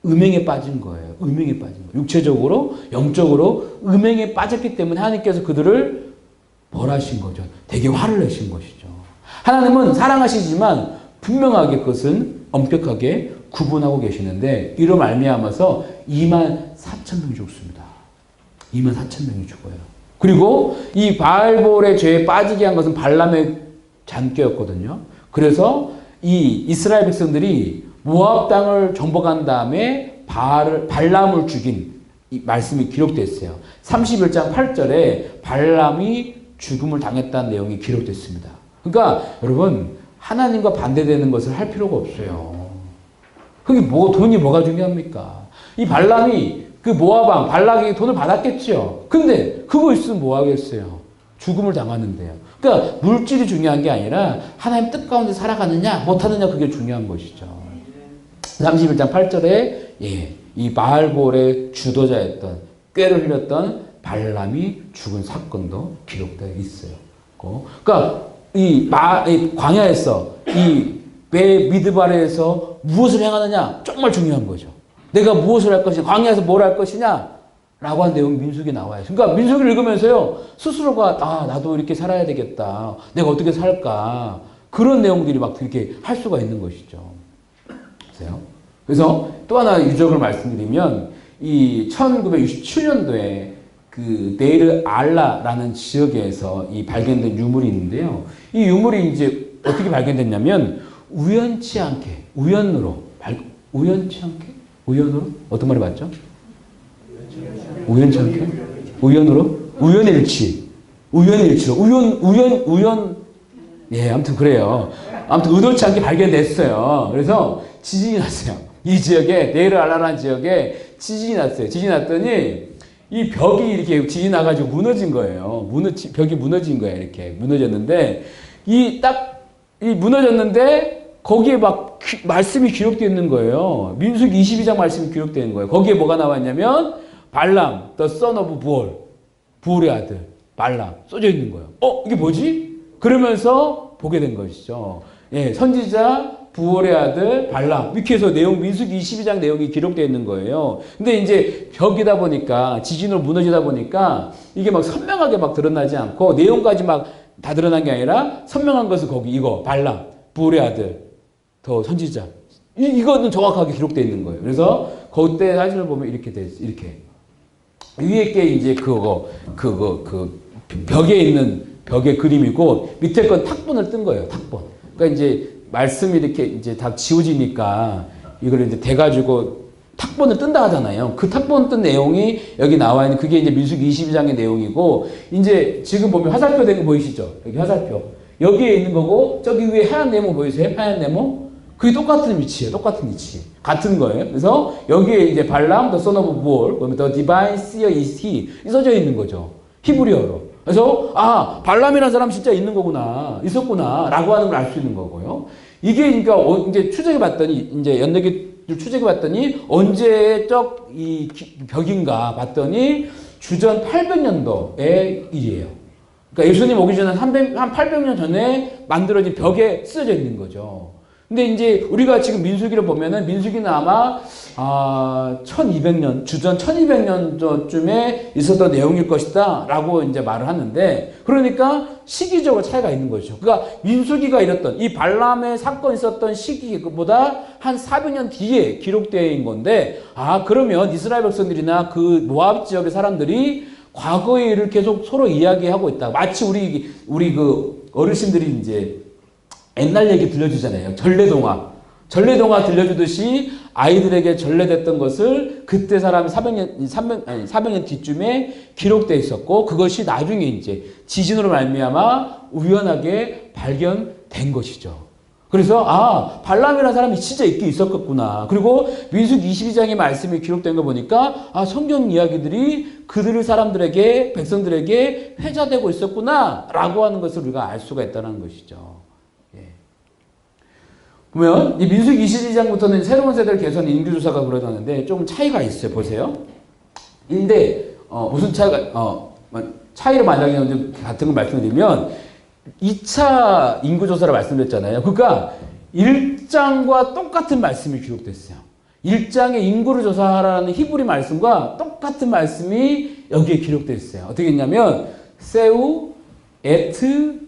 음행에 빠진 거예요. 음행에 빠진 거예요. 육체적으로, 영적으로 음행에 빠졌기 때문에 하나님께서 그들을 벌하신 거죠. 되게 화를 내신 것이죠. 하나님은 사랑하시지만 분명하게 그것은 엄격하게 구분하고 계시는데 이로 말미암아서 24,000명이 죽습니다. 24,000명이 죽어요. 그리고 이 바알볼의 죄에 빠지게 한 것은 발람의 잔꾀였거든요. 그래서 이 이스라엘 백성들이 모압 땅을 정복한 다음에 발람을 죽인 이 말씀이 기록됐어요. 31장 8절에 발람이 죽음을 당했다는 내용이 기록됐습니다. 그러니까 여러분 하나님과 반대되는 것을 할 필요가 없어요. 그게 돈이 뭐가 중요합니까? 이 발람이 그 모압왕 발락에게 돈을 받았겠죠. 근데 그거 있으면 뭐 하겠어요? 죽음을 당하는데요. 그러니까 물질이 중요한 게 아니라 하나님 뜻 가운데 살아가느냐 못하느냐 그게 중요한 것이죠. 31장 8절에 이 바알볼의 주도자였던 꾀를 흘렸던 발람이 죽은 사건도 기록되어 있어요. 그러니까 이 광야에서 이 미드바레에서 무엇을 행하느냐 정말 중요한 거죠. 내가 무엇을 할 것이냐, 광야에서 뭘 할 것이냐 라고 한 내용이 민수기에 나와요. 그러니까 민수기를 읽으면서요 스스로가 나도 이렇게 살아야 되겠다, 내가 어떻게 살까, 그런 내용들이 막 이렇게 할 수가 있는 것이죠. 그래서 또 하나 유적을 말씀드리면 이 1967년도에 그 데이르 알라라는 지역에서 이 발견된 유물이 있는데요. 이 유물이 이제 어떻게 발견됐냐면 우연치 않게 우연치 않게 우연으로 어떤 말이 맞죠? 우연치 않게 우연으로 우연일치로 예, 아무튼 그래요. 아무튼 의도치 않게 발견됐어요. 그래서 지진이 났어요. 이 지역에 데이르 알라라는 지역에 지진이 났어요. 지진이 났더니 이 벽이 이렇게 지진이 나가지고 무너진 거예요. 벽이 무너진 거예요. 이렇게 무너졌는데 이 무너졌는데 거기에 막 말씀이 기록되어 있는 거예요. 민수기 22장 말씀이 기록되어 있는 거예요. 거기에 뭐가 나왔냐면 발람, the son of 부올, 부올의 아들 발람 써져 있는 거예요. 이게 뭐지? 그러면서 보게 된 것이죠. 예, 선지자 부올의 아들 발람 이렇게 해서 민수기 22장 내용이 기록되어 있는 거예요. 근데 이제 벽이다 보니까 지진으로 무너지다 보니까 이게 막 선명하게 막 드러나지 않고 내용까지 막 다 드러난 게 아니라 선명한 것은 거기 이거 발람 부올의 아들 더 선지자 이거는 정확하게 기록되어 있는 거예요. 그래서 그때 사진을 보면 이렇게 돼 있어요. 이렇게 위에 게 이제 그 벽에 있는 벽의 그림이고 밑에 건 탁본을 뜬 거예요. 탁본. 그러니까 이제 말씀이 이렇게 이제 다 지워지니까 이걸 이제 대가지고 탁본을 뜬다 하잖아요. 그 탁본 뜬 내용이 여기 나와 있는 그게 이제 민수기 22장의 내용이고 이제 지금 보면 화살표 된 거 보이시죠? 여기 화살표. 여기에 있는 거고 저기 위에 하얀 네모 보이세요? 하얀 네모? 그게 똑같은 위치예요. 똑같은 위치. 같은 거예요. 그래서 여기에 이제 발람, the son of Beor, the divine seer is he 써져 있는 거죠. 히브리어로. 그래서 발람이라는 사람 진짜 있는 거구나. 있었구나. 라고 하는 걸 알 수 있는 거고요. 이게 그러니까 이제 추적해 봤더니 이제 연대기 추적해 봤더니 언제적 이 벽인가 봤더니 주전 800년도의 일이에요. 그러니까 예수님 오기 전에 한 800년 전에 만들어진 벽에 쓰여져 있는 거죠. 근데 이제 우리가 지금 민수기를 보면은 민수기는 아마 1200년 주전 1200년도쯤에 있었던 내용일 것이다 라고 이제 말을 하는데 그러니까 시기적으로 차이가 있는 거죠. 그러니까 민수기가 이랬던 이 발람의 사건이 있었던 시기보다 한 400년 뒤에 기록되어 있는 건데 그러면 이스라엘 백성들이나 그 모압 지역의 사람들이 과거의 일을 계속 서로 이야기하고 있다. 마치 우리 그 어르신들이 이제 옛날 얘기 들려주잖아요. 전래동화 들려주듯이 아이들에게 전래됐던 것을 그때 사람이 400년 뒤쯤에 기록되어 있었고 그것이 나중에 이제 지진으로 말미암아 우연하게 발견된 것이죠. 그래서 발람이라는 사람이 진짜 있긴 있었겠구나. 그리고 민수기 22장의 말씀이 기록된 거 보니까 성경 이야기들이 그들 사람들에게 백성들에게 회자되고 있었구나 라고 하는 것을 우리가 알 수가 있다는 것이죠. 보면 이 민수기 22장부터는 새로운 세대를 개선 인구조사가 그러졌는데 좀 차이가 있어요. 보세요. 근데 무슨 차이를 만약에 같은 걸 말씀드리면 2차 인구조사를 말씀드렸잖아요. 그러니까 1장과 똑같은 말씀이 기록됐어요. 1장의 인구를 조사하라는 히브리 말씀과 똑같은 말씀이 여기에 기록되어 있어요. 어떻게 했냐면 세우, 에트,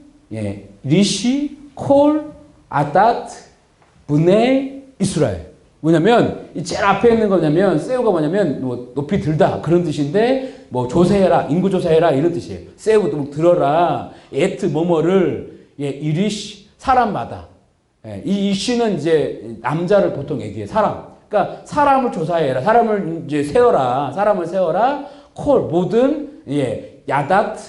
리시, 콜, 아닷, 분의 이스라엘. 뭐냐면 이 제일 앞에 있는 거냐면 세우가 뭐냐면 높이 들다 그런 뜻인데 조사해라 인구 조사해라 이런 뜻이에요. 세우도 들어라. 에트 뭐뭐를 이리시 사람마다. 이 이시는 이제 남자를 보통 얘기해 사람. 그러니까 사람을 조사해라. 사람을 이제 세워라. 사람을 세워라. 콜 모든 야닷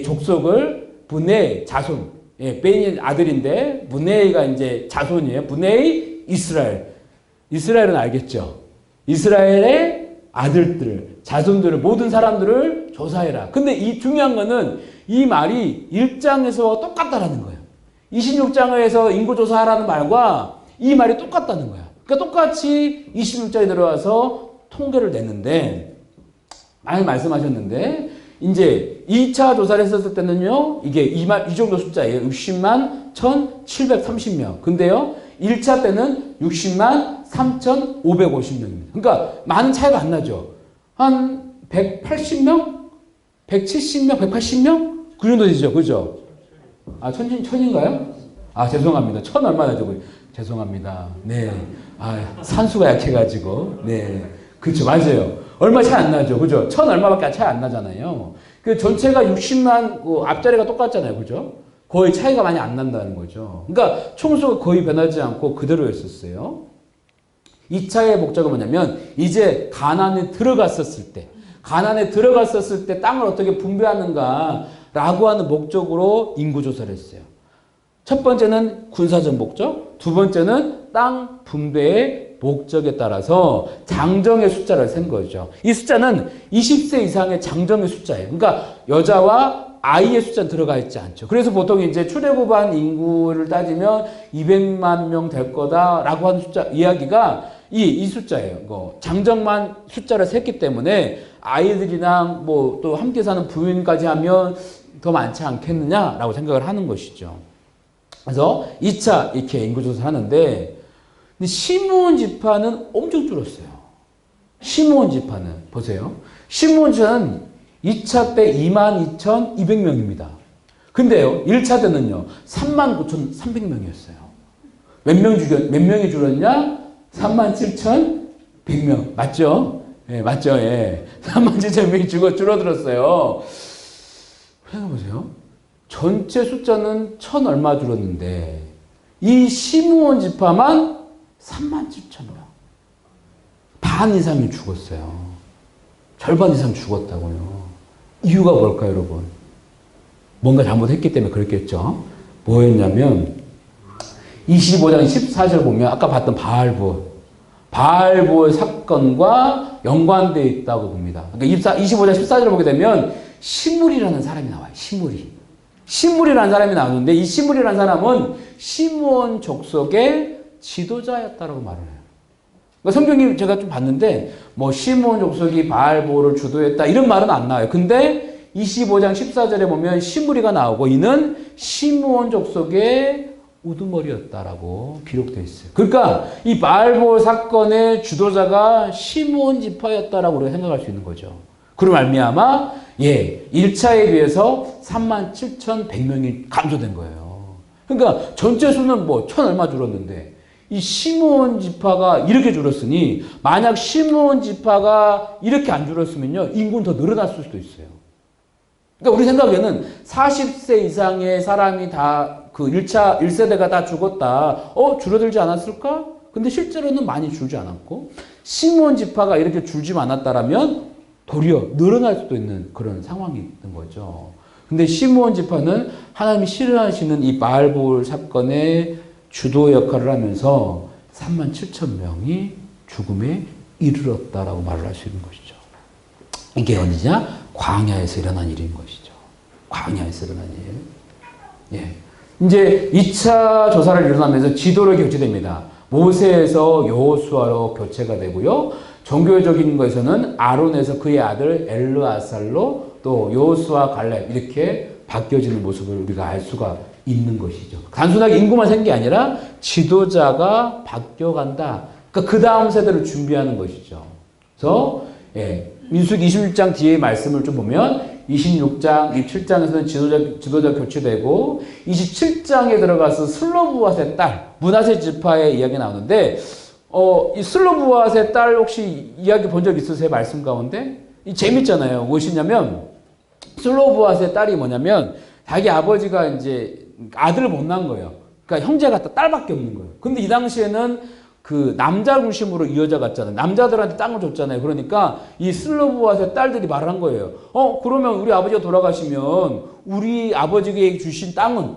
족속을 분의 자손. 베인이 아들인데 분네이가 이제 자손이에요. 분네이 이스라엘. 이스라엘은 알겠죠. 이스라엘의 아들들, 자손들을 모든 사람들을 조사해라. 근데 이 중요한 거는 이 말이 1장에서 똑같다라는 거예요. 26장에서 인구 조사하라는 말과 이 말이 똑같다는 거야. 그러니까 똑같이 26장에 들어와서 통계를 냈는데 많이 말씀하셨는데 이제 2차 조사를 했었을 때는요, 이게 이 정도 숫자예요. 60만 1,730명. 근데요, 1차 때는 60만 3,550명입니다. 그러니까 많은 차이가 안 나죠. 한 180명? 170명? 180명? 그 정도 되죠. 그죠? 천인가요? 죄송합니다. 얼마나 되고. 죄송합니다. 네. 산수가 약해가지고. 네. 그렇죠. 맞아요. 얼마 차이 안 나죠. 그죠? 1000 얼마밖에 차이 안 나잖아요. 그 전체가 60만 앞자리가 똑같잖아요. 그죠? 거의 차이가 많이 안 난다는 거죠. 그러니까 총수가 거의 변하지 않고 그대로였었어요. 2차의 목적은 뭐냐면 이제 가나안에 들어갔었을 때 땅을 어떻게 분배하는가라고 하는 목적으로 인구조사를 했어요. 첫 번째는 군사적 목적, 두 번째는 땅 분배의 목적에 따라서 장정의 숫자를 센 거죠. 이 숫자는 20세 이상의 장정의 숫자예요. 그러니까 여자와 아이의 숫자는 들어가 있지 않죠. 그래서 보통 이제 출애굽한 인구를 따지면 200만 명 될 거다라고 하는 숫자 이야기가 이 숫자예요. 장정만 숫자를 셌기 때문에 아이들이나 뭐 또 함께 사는 부인까지 하면 더 많지 않겠느냐라고 생각을 하는 것이죠. 그래서 2차 이렇게 인구조사를 하는데 시므온 지파는 엄청 줄었어요. 시므온 지파는 보세요. 시므온 지파는 2차 때 22,200명입니다. 근데요, 1차 때는요, 39,300명이었어요. 몇 명이 줄었냐? 37,100명. 맞죠? 예, 맞죠? 예. 37,100명이 줄어들었어요. 생각해보세요. 전체 숫자는 1,000 얼마 줄었는데, 이 시므온 지파만 37,000명. 반 이상이 죽었어요. 절반 이상 죽었다고요. 이유가 뭘까요, 여러분? 뭔가 잘못했기 때문에 그랬겠죠. 뭐였냐면 25장 14절 보면 아까 봤던 바알볼 사건과 연관되어 있다고 봅니다. 그러니까 25장 14절을 보게 되면 시므리라는 사람이 나와요. 시므리라는 사람이 나오는데 이 시므리라는 사람은 시므온 족속의 지도자였다라고 말을 해요. 성경님 제가 좀 봤는데 뭐 시므온 족속이 바알볼을 주도했다 이런 말은 안 나와요. 근데 25장 14절에 보면 시므리가 나오고 이는 시므온 족속의 우두머리였다라고 기록되어 있어요. 그러니까 이 바알볼 사건의 주도자가 시므온 지파였다라고 우리가 생각할 수 있는 거죠. 그로 말미암아 1차에 비해서 37,100명이 감소된 거예요. 그러니까 전체 수는 뭐 1,000 얼마 줄었는데 이 시므온 지파가 이렇게 줄었으니 만약 시므온 지파가 이렇게 안 줄었으면요 인구는 더 늘어났을 수도 있어요. 그러니까 우리 생각에는 40세 이상의 사람이 다 그 1세대가 다 죽었다. 줄어들지 않았을까? 근데 실제로는 많이 줄지 않았고 시므온 지파가 이렇게 줄지만 않았다라면 도리어 늘어날 수도 있는 그런 상황이 있는 거죠. 근데 시므온 지파는 하나님이 싫어하시는 이 바알볼 사건의 주도 역할을 하면서 37,000명이 죽음에 이르렀다라고 말을 할 수 있는 것이죠. 이게 어디냐? 광야에서 일어난 일인 것이죠. 광야에서 일어난 일. 이제 2차 조사를 일어나면서 지도로 교체됩니다. 모세에서 여호수아로 교체가 되고요. 종교적인 것에서는 아론에서 그의 아들 엘르아살로 또 여호수아 갈렙 이렇게 바뀌어지는 모습을 우리가 알 수가 있는 것이죠. 단순하게 인구만 생긴 게 아니라 지도자가 바뀌어간다. 그러니까 그 다음 세대를 준비하는 것이죠. 그래서 민수기 26장 뒤에 말씀을 좀 보면 26장, 27장에서는 지도자 교체되고 27장에 들어가서 슬로브앗의 딸, 므낫세 지파의 이야기 나오는데 이 슬로브앗의 딸 혹시 이야기 본 적 있으세요? 말씀 가운데? 재밌잖아요. 무엇이냐면 슬로브앗의 딸이 뭐냐면 자기 아버지가 이제 아들을 못 낳은 거예요. 그러니까 형제가 딸밖에 없는 거예요. 근데 이 당시에는 그 남자 중심으로 이어져 갔잖아요. 남자들한테 땅을 줬잖아요. 그러니까 이 슬로브앗의 딸들이 말을 한 거예요. 그러면 우리 아버지가 돌아가시면 우리 아버지에게 주신 땅은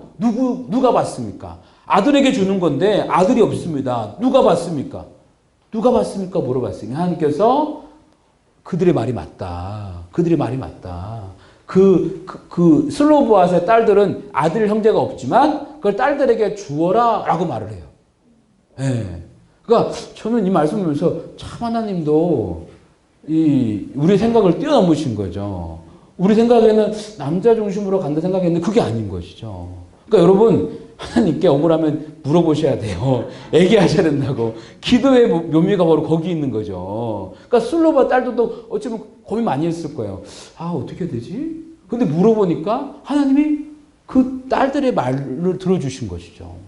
누가 받습니까? 아들에게 주는 건데 아들이 없습니다. 누가 받습니까? 물어봤으니 하나님께서 그들의 말이 맞다. 그 슬로브앗의 딸들은 아들 형제가 없지만 그걸 딸들에게 주어라 라고 말을 해요. 그러니까 저는 이 말씀을 보면서 참 하나님도 우리 생각을 뛰어넘으신 거죠. 우리 생각에는 남자 중심으로 간다 생각했는데 그게 아닌 것이죠. 그러니까 여러분 하나님께 억울하면 물어보셔야 돼요. 얘기하셔야 된다고. 기도의 묘미가 바로 거기 있는 거죠. 그러니까 슬로바 딸들도 어쩌면 고민 많이 했을 거예요. 어떻게 되지? 근데 물어보니까 하나님이 그 딸들의 말을 들어주신 것이죠.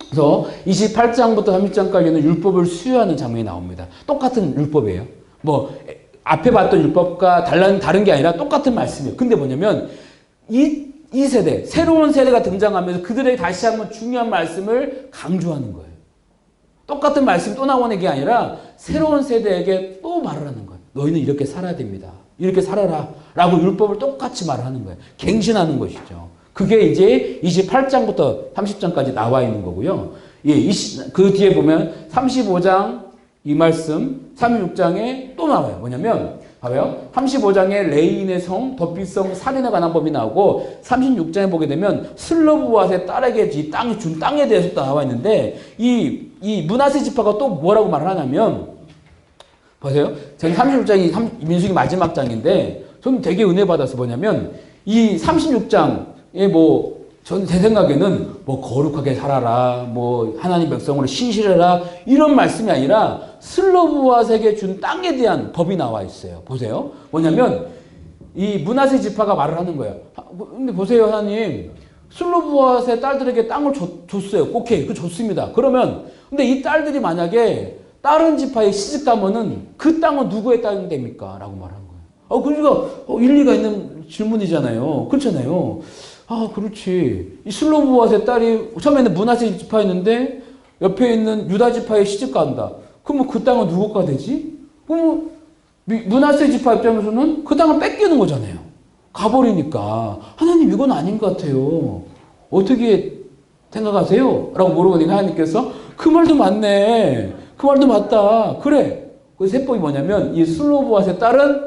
그래서 28장부터 30장까지는 율법을 수여하는 장면이 나옵니다. 똑같은 율법이에요. 앞에 봤던 율법과 다른 게 아니라 똑같은 말씀이에요. 근데 뭐냐면 이 세대, 새로운 세대가 등장하면서 그들에게 다시 한번 중요한 말씀을 강조하는 거예요. 똑같은 말씀이 또 나오는 게 아니라 새로운 세대에게 또 말을 하는 거예요. 너희는 이렇게 살아야 됩니다. 이렇게 살아라. 라고 율법을 똑같이 말하는 거예요. 갱신하는 것이죠. 그게 이제 28장부터 30장까지 나와 있는 거고요. 예, 그 뒤에 보면 35장 이 말씀, 36장에 또 나와요. 뭐냐면, 봐봐요. 35장에 레인의 성, 덧비성, 살인에 관한 법이 나오고, 36장에 보게 되면 슬로브앗의 딸에게 준 땅에 대해서 또 나와 있는데, 이 므낫세 지파가 또 뭐라고 말을 하냐면, 보세요. 저는 36장이 민수기 마지막 장인데, 저는 되게 은혜 받아서 뭐냐면, 이 36장에 저는 제 생각에는 거룩하게 살아라, 하나님 백성으로 신실해라, 이런 말씀이 아니라 슬로브앗에게 준 땅에 대한 법이 나와 있어요. 보세요. 뭐냐면, 이 므낫세 지파가 말을 하는 거예요. 근데 보세요, 하나님. 슬로브앗의 딸들에게 땅을 줬어요. 오케이, 좋습니다. 그러면, 근데 이 딸들이 만약에 다른 지파에 시집 가면은 그 땅은 누구의 땅이 됩니까? 라고 말한 거예요. 그러니까 일리가 있는 질문이잖아요. 그렇잖아요. 그렇지. 이 슬로브앗의 딸이 처음에는 므낫세 지파였는데 옆에 있는 유다 지파에 시집 간다. 그럼 그 땅은 누구 가 되지? 그럼 므낫세 지파 입장에서는 그 땅을 뺏기는 거잖아요. 가버리니까. 하나님 이건 아닌 것 같아요. 어떻게 생각하세요? 라고 물어보니까 하나님께서 그 말도 맞네. 그 말도 맞다. 그래. 그 세법이 뭐냐면 이 슬로브앗의 딸은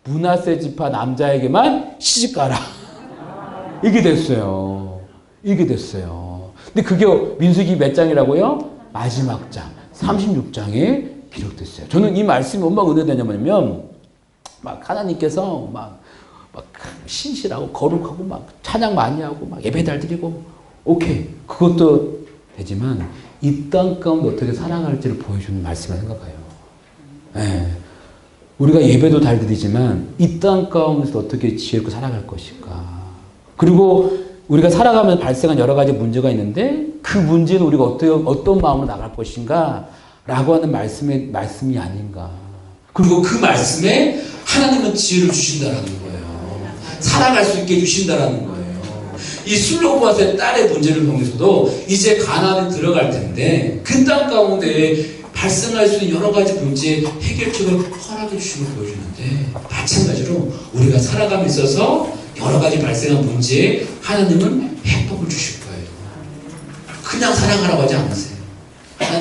므낫세 지파 남자에게만 시집 가라. 이게 됐어요. 이게 됐어요. 근데 그게 민수기 몇 장이라고요? 마지막 장. 36장에 기록됐어요. 저는 이 말씀이 얼마나 은혜되냐면, 하나님께서 신실하고 거룩하고 찬양 많이 하고 예배 잘 드리고, 오케이. 그것도 되지만, 이 땅 가운데 어떻게 살아갈지를 보여주는 말씀을 생각해요. 네. 우리가 예배도 잘 드리지만, 이 땅 가운데서 어떻게 지혜롭게 살아갈 것인가. 그리고 우리가 살아가면서 발생한 여러 가지 문제가 있는데 그 문제는 우리가 어떤 마음으로 나갈 것인가 라고 하는 말씀이 아닌가. 그리고 그 말씀에 하나님은 지혜를 주신다라는 거예요. 살아갈 수 있게 해주신다라는 거예요. 이 슬로브앗의 딸의 문제를 통해서도 이제 가나안에 들어갈 텐데 그 땅 가운데 발생할 수 있는 여러 가지 문제의 해결책을 허락해 주시는 걸 보여주는데 마찬가지로 우리가 살아감에 있어서 여러 가지 발생한 문제에 하나님은 해법을 주실 거예요. 그냥 살아가라고 하지 않으세요.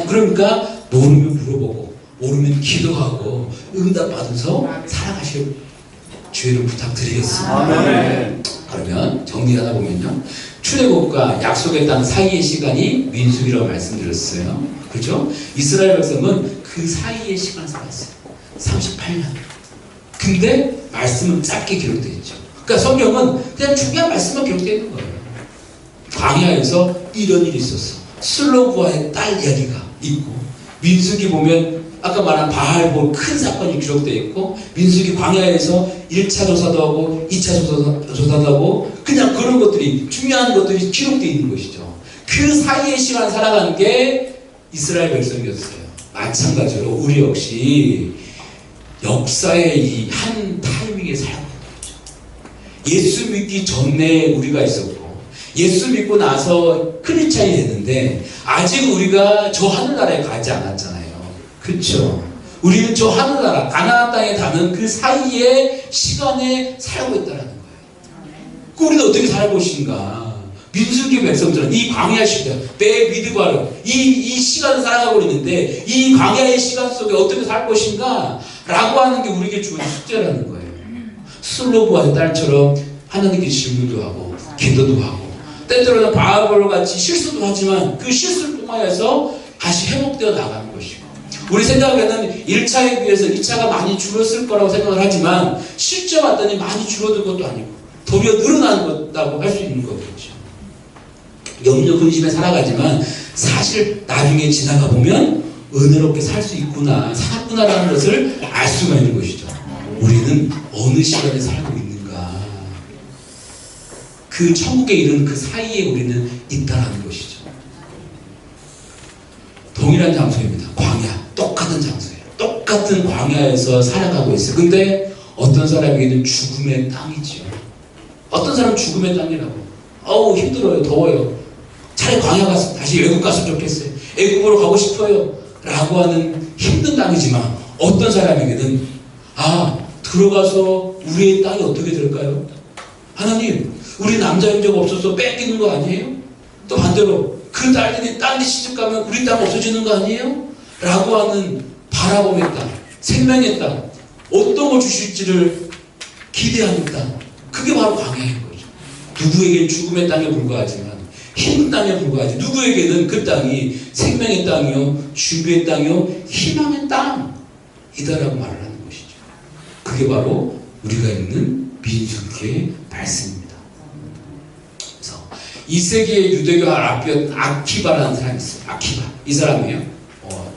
그러니까 모르면 물어보고 모르면 기도하고 응답받아서 살아가실 주의를 부탁드리겠습니다. 아멘. 그러면 정리하다 보면요. 출애굽과 약속의 땅 사이의 시간이 민수기라고 말씀드렸어요. 그렇죠? 이스라엘 백성은 그 사이의 시간을 살았어요. 38년. 근데 말씀은 짧게 기록되어 있죠. 그러니까 성경은 그냥 중요한 말씀만 기록되어 있는 거예요. 광야에서 이런 일이 있었어. 슬로브아의 딸 이야기가 있고, 민수기 보면 아까 말한 바알볼 큰 사건이 기록되어 있고, 민수기 광야에서 1차 조사도 하고 2차 조사도 하고 그냥 그런 것들이 중요한 것들이 기록되어 있는 것이죠. 그 사이의 시간 살아가는 게 이스라엘 백성이었어요. 마찬가지로 우리 역시 역사의 이 한 타이밍에 살고 있는 거죠. 예수 믿기 전에 우리가 있었고 예수 믿고 나서 크리스찬이 됐는데 아직 우리가 저 하늘나라에 가지 않았잖아요. 그렇죠? 우리는 저 하늘나라 가나안 땅에 닿는 그 사이의 시간에 살고 있다는 거예요. 그 우리는 어떻게 살고 있는가? 민수기 백성들은 이 광야 시대, 내 미드바르 이 시간을 살아가고 있는데 이 광야의 시간 속에 어떻게 살 것인가? 라고 하는 게 우리에게 주어진 숙제라는 거예요. 슬로브아의 딸처럼 하나님께 질문도 하고 기도도 하고 때때로는 바알볼 같이 실수도 하지만 그 실수를 통하여서 다시 회복되어 나가는 것이고 우리 생각에는 1차에 비해서 2차가 많이 줄었을 거라고 생각을 하지만 실제 봤더니 많이 줄어든 것도 아니고 도리어 늘어난 것다고 할 수 있는 거겠죠. 염려 근심에 살아가지만 사실 나중에 지나가 보면 은혜롭게 살 수 있구나, 살았구나라는 것을 알 수가 있는 것이죠. 우리는 어느 시간에 살고 있는가. 그 천국에 이르는 그 사이에 우리는 있다라는 것이죠. 동일한 장소입니다. 광야. 똑같은 장소예요. 똑같은 같은 광야에서 살아가고 있어요. 근데 어떤 사람에게는 죽음의 땅이지요. 어떤 사람은 죽음의 땅이라고. 어우 힘들어요. 더워요. 차라리 광야 가서 다시 외국 갔으면 좋겠어요. 애국으로 가고 싶어요. 라고 하는 힘든 땅이지만 어떤 사람에게는 들어가서 우리의 땅이 어떻게 될까요? 하나님 우리 남자 형제가 없어서 뺏기는 거 아니에요? 또 반대로 그 딸들이 딴 데 시집가면 우리 땅 없어지는 거 아니에요? 라고 하는 바라봄의 땅, 생명의 땅, 어떤 걸 주실지를 기대하는 땅, 그게 바로 광야인 거죠. 누구에게는 죽음의 땅에 불과하지만 힘든 땅에 불과하지, 누구에게는 그 땅이 생명의 땅이요, 준비의 땅이요, 희망의 땅이다라고 말을 하는 것이죠. 그게 바로 우리가 읽는 민수기의 말씀입니다. 그래서 2세기의 유대교 아키바라는 사람이 있어요. 아키바. 이 사람이에요.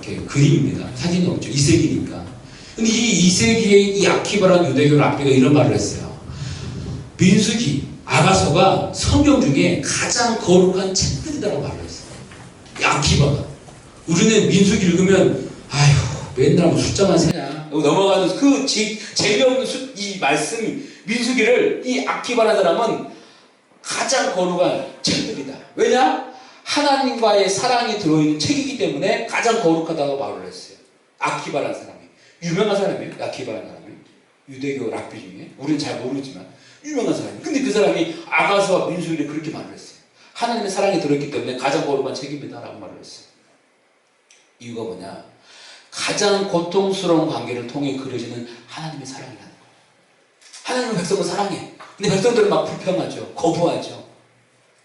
이렇게 그림입니다. 사진이 없죠. 2세기니까. 근데 이 2세기의 이 아키바라는 유대교 랍비가 이런 말을 했어요. 민수기, 아가서가 성경 중에 가장 거룩한 책들이라고 말을 했어요. 이 아키바가. 우리는 민수기 읽으면 맨날 뭐 숫자만 세냐 넘어가는 그 재미없는 이 말씀 민수기를 이 아키바라는 사람은 가장 거룩한 책들이다. 왜냐? 하나님과의 사랑이 들어있는 책이기 때문에 가장 거룩하다고 말을 했어요. 아키바라는 사람이. 유명한 사람이에요. 아키바라는 사람이. 유대교 랍비 중에. 우리는 잘 모르지만 유명한 사람이에요. 근데 그 사람이 아가서와 민수기를 그렇게 말을 했어요. 하나님의 사랑이 들어있기 때문에 가장 거룩한 책입니다. 라고 말을 했어요. 이유가 뭐냐? 가장 고통스러운 관계를 통해 그려지는 하나님의 사랑이라는 거예요. 하나님은 백성을 사랑해. 근데 백성들은 막 불평하죠. 거부하죠.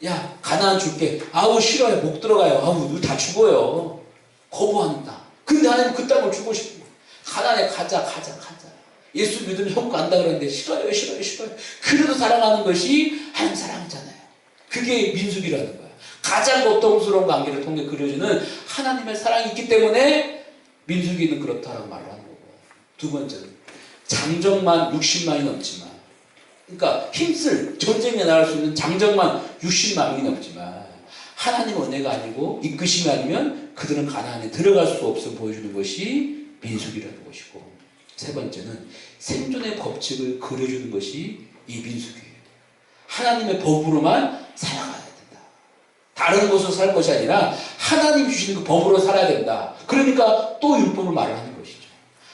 야, 가나안 줄게. 싫어요. 못 들어가요. 우리 다 죽어요. 거부하는 땅. 근데 하나님은 그 땅을 주고 싶은 거예요. 가나안에 가자. 예수 믿으면 천국 간다 그러는데 싫어요. 그래도 사랑하는 것이 하나님 사랑이잖아요. 그게 민수기라는 거예요. 가장 고통스러운 관계를 통해 그려지는 하나님의 사랑이 있기 때문에 민수기는 그렇다라고 말을 하는 거고. 두 번째는 장정만 60만이 넘지만, 그러니까 힘쓸 전쟁에 나갈 수 있는 장정만 60만이 넘지만 하나님의 은혜가 아니고 이끄심이 아니면 그들은 가나안에 들어갈 수 없음을 보여주는 것이 민수기라는 것이고, 세 번째는 생존의 법칙을 그려주는 것이 이 민수기예요. 하나님의 법으로만 살아가야 된다. 다른 곳으로 살 것이 아니라 하나님 주시는 그 법으로 살아야 된다. 그러니까 또 율법을 말을 하는 것이죠.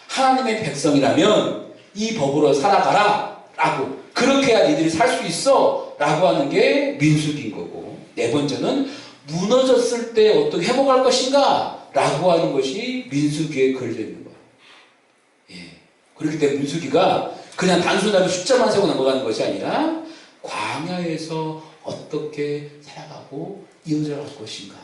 하나님의 백성이라면 이 법으로 살아가라 라고, 그렇게 해야 니들이 살 수 있어 라고 하는 게 민수기인 거고, 네 번째는 무너졌을 때 어떻게 회복할 것인가 라고 하는 것이 민수기에 걸려 있는 거예요. 그렇기 때문에 민수기가 그냥 단순하게 숫자만 세고 넘어가는 것이 아니라 광야에서 어떻게 살아가고 이어져 갈 것인가,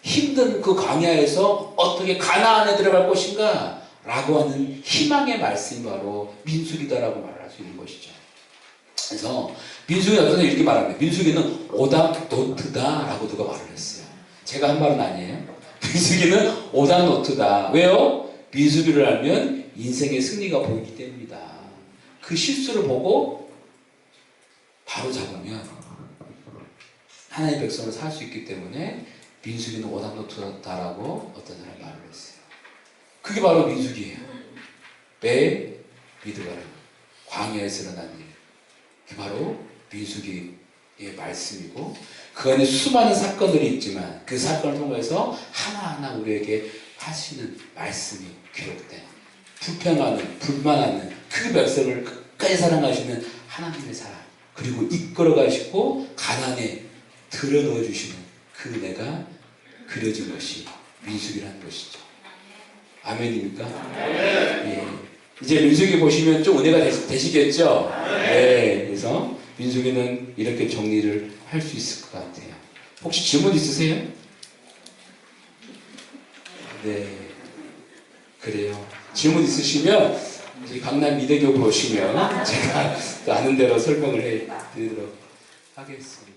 힘든 그 광야에서 어떻게 가나안에 들어갈 것인가 라고 하는 희망의 말씀이 바로 민수기다라고 말할 수 있는 것이죠. 그래서 민수기 여기서 이렇게 말합니다. 민수기는 오닥노트다 라고 누가 말을 했어요. 제가 한 말은 아니에요. 민수기는 오닥노트다. 왜요? 민수기를 알면 인생의 승리가 보이기 때문이다. 그 실수를 보고 바로 잡으면 하나님의 백성으로 살 수 있기 때문에 민수기는 오닥노트다라고 어떤 사람이 말을 했어요. 그게 바로 민수기예요. 매 미드가라, 광야에서 일어난 일. 그게 바로 민수기의 말씀이고, 그 안에 수많은 사건들이 있지만 그 사건을 통해서 하나하나 우리에게 하시는 말씀이 기록된, 불평하는, 불만하는 그 백성을 끝까지 사랑하시는 하나님의 사랑, 그리고 이끌어 가시고 가난에 들여넣어 주시는 그 은혜가 그려진 것이 민수기라는 것이죠. 아멘입니까? 예. 이제 민수기 보시면 좀 은혜가 되시겠죠? 네. 그래서 민수기는 이렇게 정리를 할 수 있을 것 같아요. 혹시 질문 있으세요? 네. 그래요. 질문 있으시면 저희 강남 미대교 보시면 제가 또 아는 대로 설명을 해 드리도록 하겠습니다.